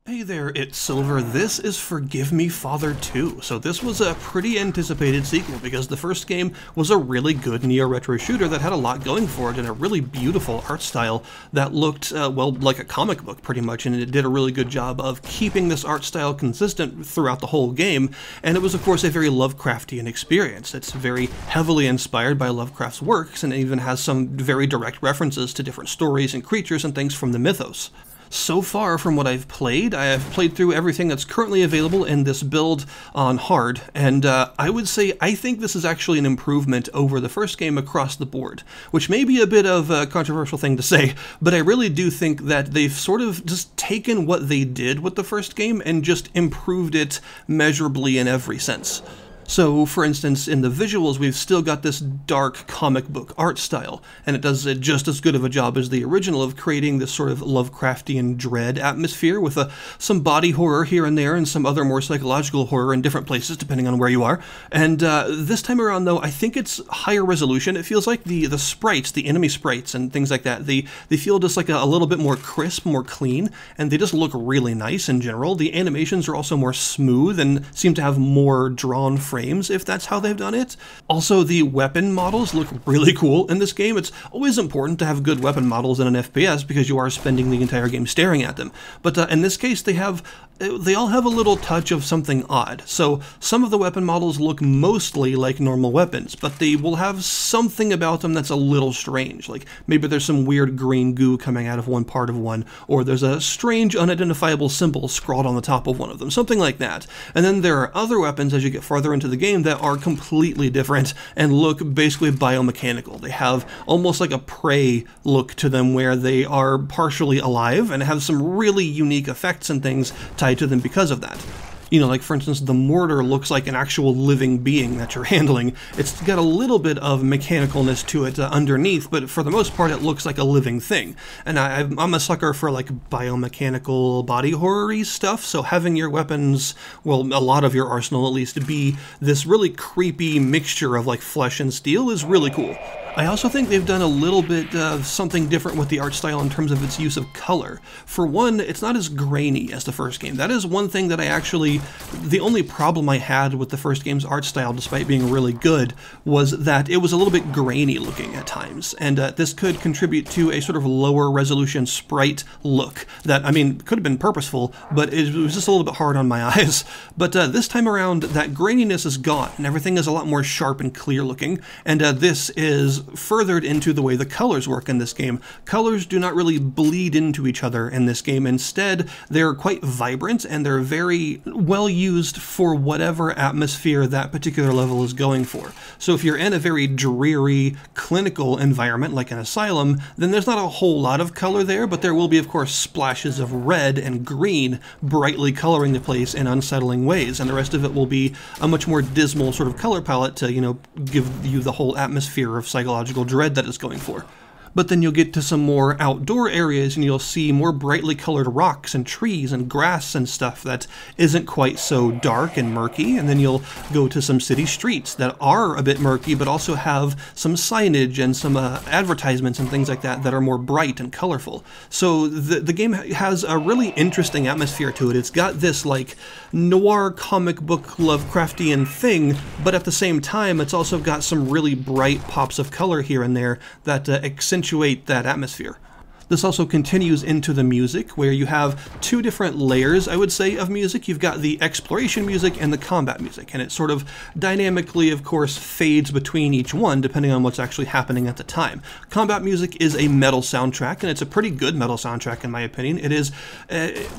Hey there, it's Silver. This is Forgive Me Father 2. So this was a pretty anticipated sequel because the first game was a really good neo-retro shooter that had a lot going for it and a really beautiful art style that looked, well, like a comic book pretty much, and it did a really good job of keeping this art style consistent throughout the whole game, and it was of course a very Lovecraftian experience. It's very heavily inspired by Lovecraft's works and it even has some very direct references to different stories and creatures and things from the mythos. So far from what I've played, I have played through everything that's currently available in this build on hard, and I would say I think this is actually an improvement over the first game across the board, which may be a bit of a controversial thing to say, but I really do think that they've sort of just taken what they did with the first game and just improved it measurably in every sense. So, for instance, in the visuals, we've still got this dark comic book art style, and it does just as good of a job as the original of creating this sort of Lovecraftian dread atmosphere with some body horror here and there and some other more psychological horror in different places, depending on where you are. And this time around, though, I think it's higher resolution. It feels like the sprites, the enemy sprites and things like that, they feel just like a little bit more crisp, more clean, and they just look really nice in general. The animations are also more smooth and seem to have more drawn frames, if that's how they've done it. Also, the weapon models look really cool in this game. It's always important to have good weapon models in an FPS because you are spending the entire game staring at them. But in this case, they all have a little touch of something odd. So some of the weapon models look mostly like normal weapons, but they will have something about them that's a little strange. Like maybe there's some weird green goo coming out of one part of one, or there's a strange unidentifiable symbol scrawled on the top of one of them, something like that. And then there are other weapons as you get farther into the game that are completely different and look basically biomechanical. They have almost like a prey look to them where they are partially alive and have some really unique effects and things tied to them because of that. You know, like for instance, the mortar looks like an actual living being that you're handling. It's got a little bit of mechanicalness to it underneath, but for the most part it looks like a living thing. And I'm a sucker for like biomechanical body horror-y stuff, so having your weapons, well, a lot of your arsenal at least, be this really creepy mixture of like flesh and steel is really cool. I also think they've done a little bit of something different with the art style in terms of its use of color. For one, it's not as grainy as the first game. That is one thing that the only problem I had with the first game's art style, despite being really good, was that it was a little bit grainy looking at times, and this could contribute to a sort of lower resolution sprite look that, I mean, could have been purposeful, but it was just a little bit hard on my eyes. But this time around, that graininess is gone, and everything is a lot more sharp and clear looking, and this is furthered into the way the colors work in this game. Colors do not really bleed into each other in this game. Instead, they're quite vibrant and they're very well used for whatever atmosphere that particular level is going for. So if you're in a very dreary, clinical environment like an asylum, then there's not a whole lot of color there, but there will be, of course, splashes of red and green brightly coloring the place in unsettling ways, and the rest of it will be a much more dismal sort of color palette to, you know, give you the whole atmosphere of psychological dread that it's going for. But then you'll get to some more outdoor areas and you'll see more brightly colored rocks and trees and grass and stuff that isn't quite so dark and murky, and then you'll go to some city streets that are a bit murky but also have some signage and some advertisements and things like that that are more bright and colorful. So the game has a really interesting atmosphere to it. It's got this like noir comic book Lovecraftian thing, but at the same time it's also got some really bright pops of color here and there that accentuate that atmosphere. This also continues into the music, where you have two different layers, I would say, of music. You've got the exploration music and the combat music, and it sort of dynamically, of course, fades between each one, depending on what's actually happening at the time. Combat music is a metal soundtrack, and it's a pretty good metal soundtrack, in my opinion. It is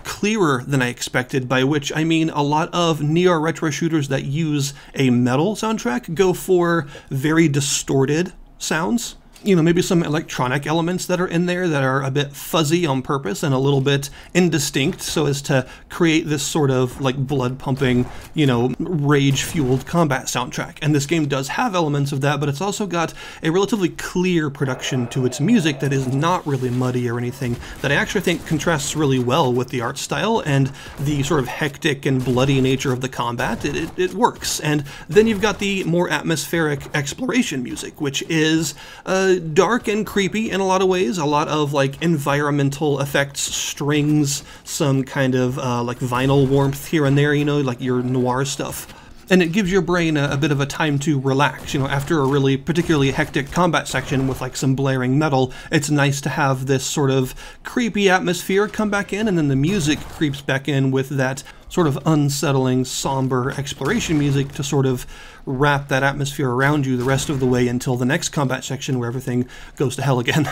clearer than I expected, by which I mean a lot of neo-retro shooters that use a metal soundtrack go for very distorted sounds. You know, maybe some electronic elements that are in there that are a bit fuzzy on purpose and a little bit indistinct so as to create this sort of like blood pumping, you know, rage fueled combat soundtrack. And this game does have elements of that, but it's also got a relatively clear production to its music that is not really muddy or anything, that I actually think contrasts really well with the art style and the sort of hectic and bloody nature of the combat. It works. And then you've got the more atmospheric exploration music, which is dark and creepy in a lot of ways. A lot of like environmental effects, strings, some kind of like vinyl warmth here and there, you know, like your noir stuff. And it gives your brain a bit of a time to relax. You know, after a really particularly hectic combat section with like some blaring metal, it's nice to have this sort of creepy atmosphere come back in, and then the music creeps back in with that sort of unsettling, somber exploration music to sort of wrap that atmosphere around you the rest of the way until the next combat section where everything goes to hell again.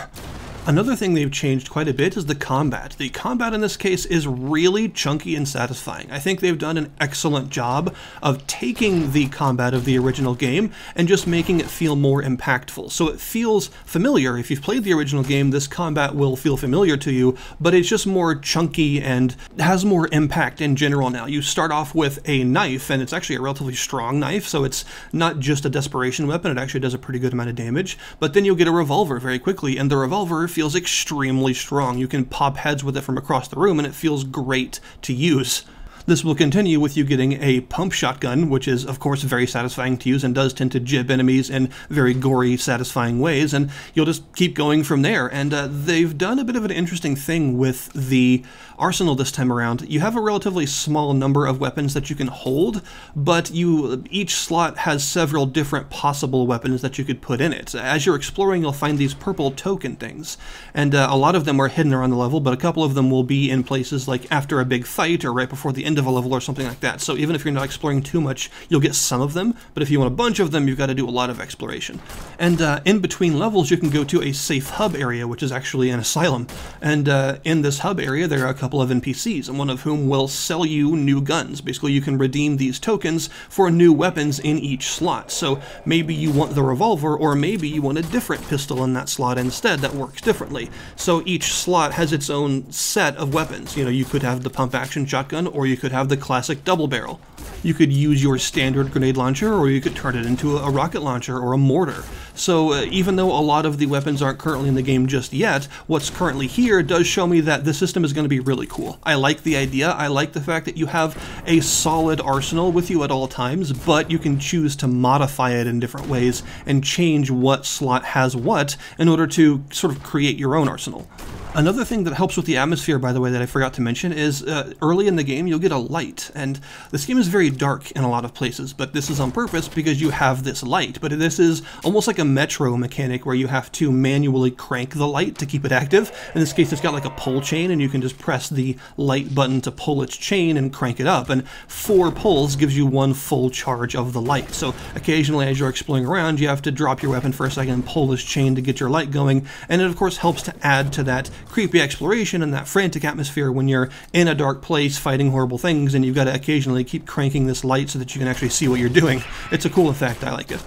Another thing they've changed quite a bit is the combat. The combat in this case is really chunky and satisfying. I think they've done an excellent job of taking the combat of the original game and just making it feel more impactful. So it feels familiar. If you've played the original game, this combat will feel familiar to you, but it's just more chunky and has more impact in general now. You start off with a knife, and it's actually a relatively strong knife, so it's not just a desperation weapon, it actually does a pretty good amount of damage. But then you'll get a revolver very quickly, and the revolver feels extremely strong. You can pop heads with it from across the room, and it feels great to use. This will continue with you getting a pump shotgun, which is, of course, very satisfying to use and does tend to jib enemies in very gory, satisfying ways, and you'll just keep going from there. And they've done a bit of an interesting thing with the arsenal this time around. You have a relatively small number of weapons that you can hold, but each slot has several different possible weapons that you could put in it. As you're exploring, you'll find these purple token things, and a lot of them are hidden around the level, but a couple of them will be in places like after a big fight or right before the end of a level or something like that. So even if you're not exploring too much, you'll get some of them, but if you want a bunch of them, you've got to do a lot of exploration. And in between levels, you can go to a safe hub area, which is actually an asylum. And in this hub area, there are a couple of NPCs, and one of whom will sell you new guns. Basically, you can redeem these tokens for new weapons in each slot. So maybe you want the revolver, or maybe you want a different pistol in that slot instead that works differently. So each slot has its own set of weapons. You know, you could have the pump action shotgun, or you could have the classic double barrel. You could use your standard grenade launcher, or you could turn it into a rocket launcher or a mortar. So even though a lot of the weapons aren't currently in the game just yet, what's currently here does show me that the system is going to be really cool. I like the idea. I like the fact that you have a solid arsenal with you at all times, but you can choose to modify it in different ways and change what slot has what in order to sort of create your own arsenal. Another thing that helps with the atmosphere, by the way, that I forgot to mention is early in the game you'll get a light, and this game is very dark in a lot of places, but this is on purpose because you have this light. But this is almost like a Metro mechanic where you have to manually crank the light to keep it active. In this case, it's got like a pull chain, and you can just press the light button to pull its chain and crank it up, and 4 pulls gives you 1 full charge of the light. So occasionally as you're exploring around, you have to drop your weapon for a second and pull this chain to get your light going, and it of course helps to add to that creepy exploration and that frantic atmosphere when you're in a dark place fighting horrible things and you've got to occasionally keep cranking this light so that you can actually see what you're doing. It's a cool effect. I like it.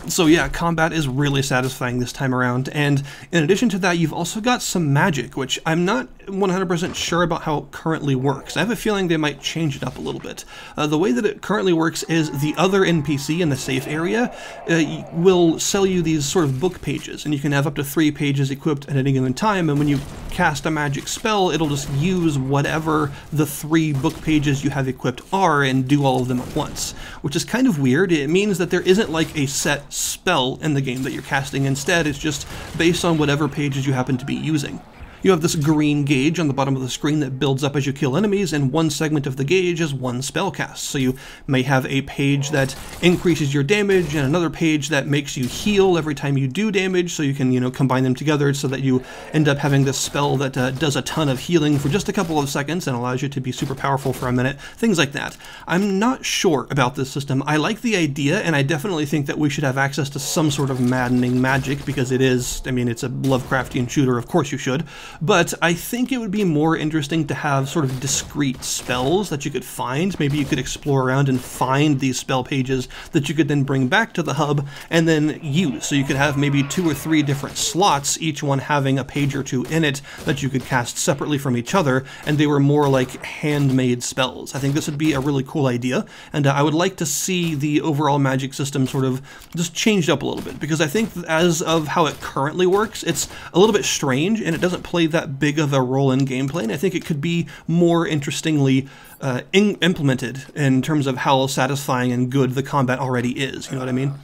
So yeah, combat is really satisfying this time around, and in addition to that, you've also got some magic, which I'm not 100% sure about how it currently works. I have a feeling they might change it up a little bit. The way that it currently works is the other NPC in the safe area will sell you these sort of book pages, and you can have up to 3 pages equipped at any given time, and when you cast a magic spell, it'll just use whatever the 3 book pages you have equipped are and do all of them at once, which is kind of weird. It means that there isn't like a set spell in the game that you're casting. Instead, it's just based on whatever pages you happen to be using. You have this green gauge on the bottom of the screen that builds up as you kill enemies, and one segment of the gauge is 1 spell cast. So you may have a page that increases your damage and another page that makes you heal every time you do damage, so you can, you know, combine them together so that you end up having this spell that does a ton of healing for just a couple of seconds and allows you to be super powerful for a minute, things like that. I'm not sure about this system. I like the idea, and I definitely think that we should have access to some sort of maddening magic, because it is, I mean, it's a Lovecraftian shooter, of course you should. But I think it would be more interesting to have sort of discrete spells that you could find. Maybe you could explore around and find these spell pages that you could then bring back to the hub and then use. So you could have maybe 2 or 3 different slots, each one having a page or 2 in it that you could cast separately from each other, and they were more like handmade spells. I think this would be a really cool idea, and I would like to see the overall magic system sort of just changed up a little bit, because I think as of how it currently works, it's a little bit strange, and it doesn't play that big of a role in gameplay, and I think it could be more interestingly implemented in terms of how satisfying and good the combat already is, you know what I mean?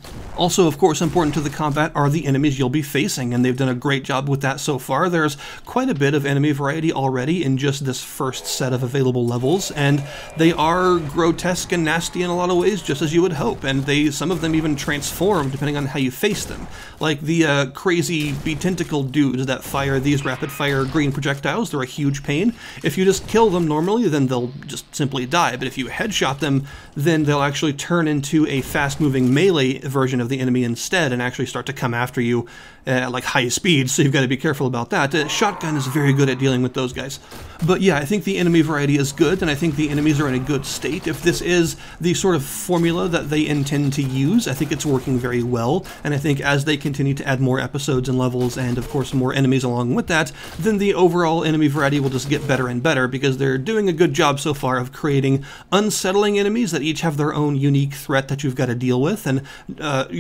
Also, of course, important to the combat are the enemies you'll be facing, and they've done a great job with that so far. There's quite a bit of enemy variety already in just this first set of available levels, and they are grotesque and nasty in a lot of ways, just as you would hope, and some of them even transform depending on how you face them. Like the crazy bee-tentacled dudes that fire these rapid-fire green projectiles, they're a huge pain. If you just kill them normally, then they'll just simply die, but if you headshot them, then they'll actually turn into a fast-moving melee version of the enemy instead and actually start to come after you at like high speed, so you've got to be careful about that. Shotgun is very good at dealing with those guys. But yeah, I think the enemy variety is good, and I think the enemies are in a good state. If this is the sort of formula that they intend to use, I think it's working very well, and I think as they continue to add more episodes and levels, and of course more enemies along with that, then the overall enemy variety will just get better and better, because they're doing a good job so far of creating unsettling enemies that each have their own unique threat that you've got to deal with, and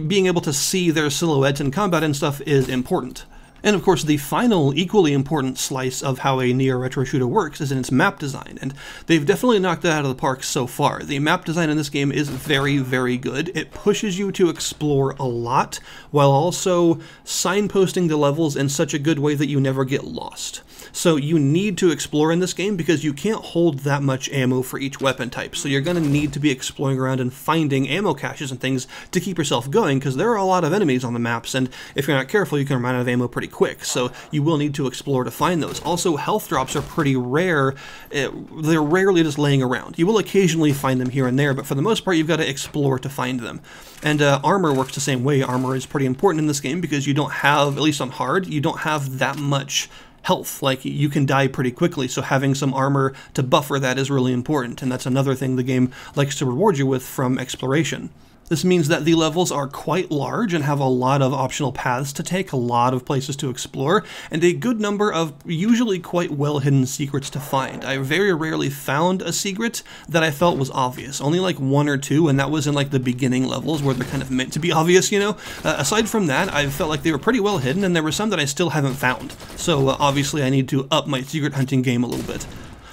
being able to see their silhouettes in combat and stuff is important. And of course, the final, equally important slice of how a neo-retro shooter works is in its map design, and they've definitely knocked it out of the park so far. The map design in this game is very, very good. It pushes you to explore a lot, while also signposting the levels in such a good way that you never get lost. So you need to explore in this game because you can't hold that much ammo for each weapon type, so you're going to need to be exploring around and finding ammo caches and things to keep yourself going, because there are a lot of enemies on the maps, and if you're not careful, you can run out of ammo pretty quick, so you will need to explore to find those. Also, health drops are pretty rare. They're rarely just laying around. You will occasionally find them here and there, but for the most part, you've got to explore to find them. And armor works the same way. Armor is pretty important in this game because you don't have, at least on hard, you don't have that much health. Like, you can die pretty quickly, so having some armor to buffer that is really important, and that's another thing the game likes to reward you with from exploration. This means that the levels are quite large and have a lot of optional paths to take, a lot of places to explore, and a good number of usually quite well-hidden secrets to find. I very rarely found a secret that I felt was obvious, only like one or two, and that was in like the beginning levels where they're kind of meant to be obvious, you know? Aside from that, I felt like they were pretty well hidden, and there were some that I still haven't found. So obviously I need to up my secret hunting game a little bit.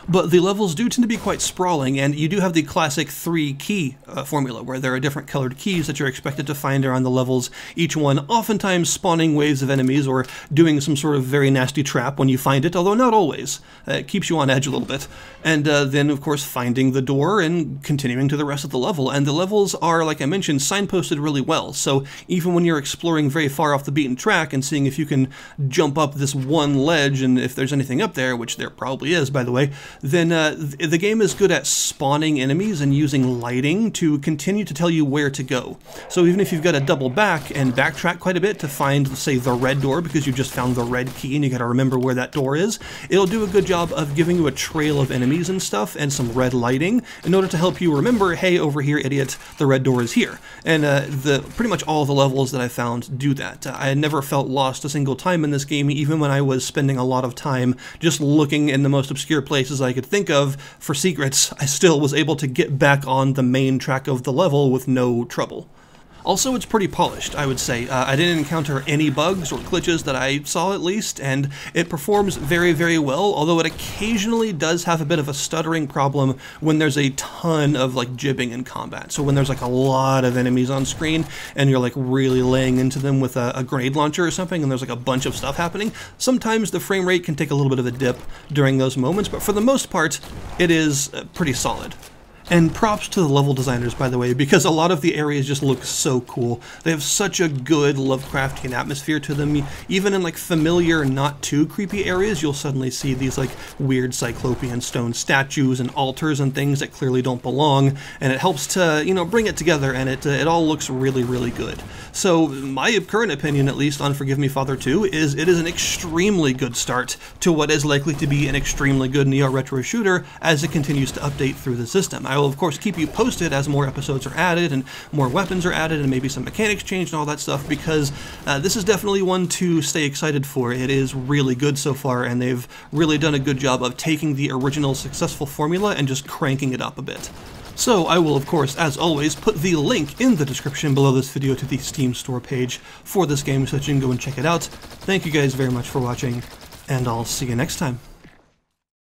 But the levels do tend to be quite sprawling, and you do have the classic 3-key formula, where there are different colored keys that you're expected to find around the levels, each one oftentimes spawning waves of enemies or doing some sort of very nasty trap when you find it, although not always. It keeps you on edge a little bit. And then, of course, finding the door and continuing to the rest of the level. And the levels are, like I mentioned, signposted really well, so even when you're exploring very far off the beaten track and seeing if you can jump up this one ledge, and if there's anything up there, which there probably is, by the way, then the game is good at spawning enemies and using lighting to continue to tell you where to go. So even if you've got to double back and backtrack quite a bit to find, say, the red door because you just found the red key and you got to remember where that door is, it'll do a good job of giving you a trail of enemies and stuff and some red lighting in order to help you remember, hey, over here, idiot, the red door is here. And pretty much all the levels that I found do that. I never felt lost a single time in this game, even when I was spending a lot of time just looking in the most obscure places I could think of for secrets. I still was able to get back on the main track of the level with no trouble. Also, it's pretty polished, I would say. I didn't encounter any bugs or glitches that I saw, at least, and it performs very, very well, although it occasionally does have a bit of a stuttering problem when there's a ton of, like, jibbing in combat. So when there's, like, a lot of enemies on screen, and you're, like, really laying into them with a grenade launcher or something, and there's, like, a bunch of stuff happening, sometimes the frame rate can take a little bit of a dip during those moments, but for the most part, it is pretty solid. And props to the level designers, by the way, because a lot of the areas just look so cool. They have such a good Lovecraftian atmosphere to them. Even in like familiar, not too creepy areas, you'll suddenly see these like weird cyclopean stone statues and altars and things that clearly don't belong, and it helps to, you know, bring it together, and it all looks really, really good. So my current opinion, at least, on Forgive Me Father 2 is it is an extremely good start to what is likely to be an extremely good neo-retro shooter as it continues to update through the system. I will, of course, keep you posted as more episodes are added and more weapons are added and maybe some mechanics changed and all that stuff, because this is definitely one to stay excited for. It is really good so far, and they've really done a good job of taking the original successful formula and just cranking it up a bit. So I will, of course, as always, put the link in the description below this video to the Steam store page for this game so that you can go and check it out. Thank you guys very much for watching, and I'll see you next time.